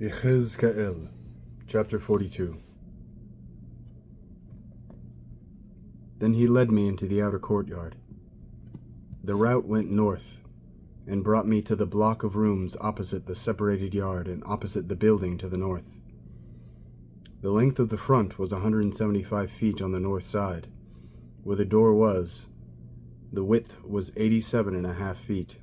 Yechezk'el, chapter 42. Then he led me into the outer courtyard. The route went north, and brought me to the block of rooms opposite the separated yard and opposite the building to the north. The length of the front was 175 feet on the north side, where the door was. The width was 87.5 feet.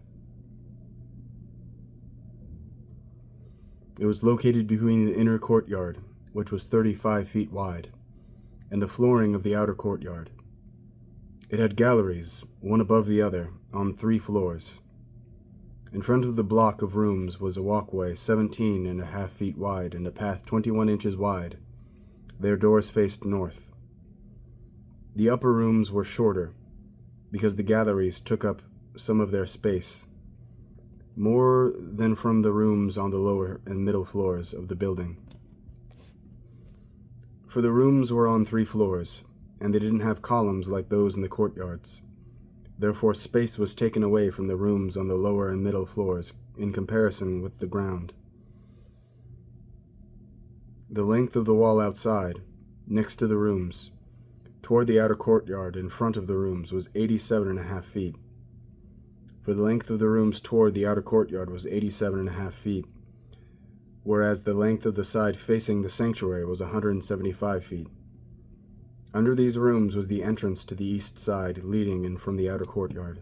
It was located between the inner courtyard, which was 35 feet wide, and the flooring of the outer courtyard. It had galleries, one above the other, on 3 floors. In front of the block of rooms was a walkway 17.5 feet wide and a path 21 inches wide. Their doors faced north. The upper rooms were shorter, because the galleries took up some of their space, more than from the rooms on the lower and middle floors of the building. For the rooms were on 3 floors, and they didn't have columns like those in the courtyards. Therefore space was taken away from the rooms on the lower and middle floors in comparison with the ground. The length of the wall outside, next to the rooms, toward the outer courtyard in front of the rooms was 87.5 feet. For the length of the rooms toward the outer courtyard was 87.5 feet, whereas the length of the side facing the sanctuary was 175 feet. Under these rooms was the entrance to the east side, leading in from the outer courtyard.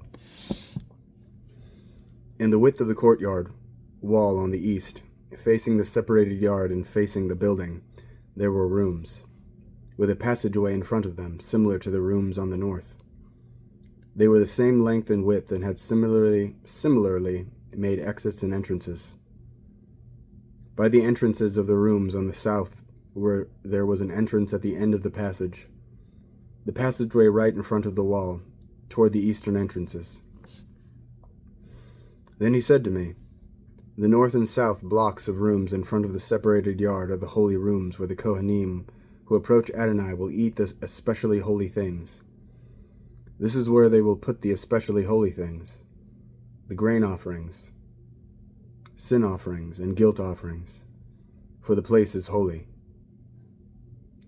In the width of the courtyard wall on the east, facing the separated yard and facing the building, there were rooms, with a passageway in front of them, similar to the rooms on the north. They were the same length and width and had similarly made exits and entrances. By the entrances of the rooms on the south, there was an entrance at the end of the passage, the passageway right in front of the wall, toward the eastern entrances. Then he said to me, "The north and south blocks of rooms in front of the separated yard are the holy rooms where the Kohanim who approach Adonai will eat the especially holy things. This is where they will put the especially holy things, the grain offerings, sin offerings, and guilt offerings, for the place is holy.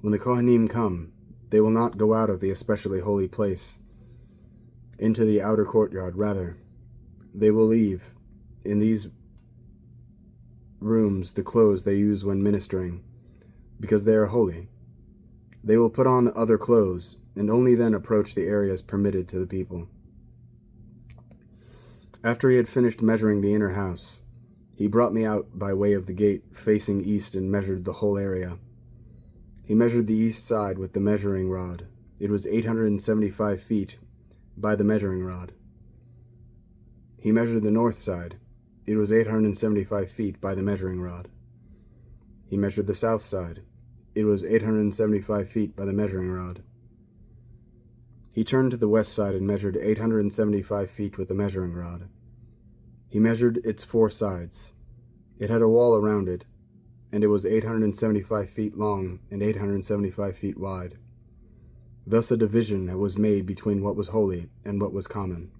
When the Kohanim come, they will not go out of the especially holy place into the outer courtyard. Rather, they will leave in these rooms the clothes they use when ministering, because they are holy. They will put on other clothes, and only then approach the areas permitted to the people." After he had finished measuring the inner house, he brought me out by way of the gate facing east and measured the whole area. He measured the east side with the measuring rod. It was 875 feet by the measuring rod. He measured the north side. It was 875 feet by the measuring rod. He measured the south side. It was 875 feet by the measuring rod. He turned to the west side and measured 875 feet with the measuring rod. He measured its 4 sides. It had a wall around it, and it was 875 feet long and 875 feet wide. Thus a division was made between what was holy and what was common.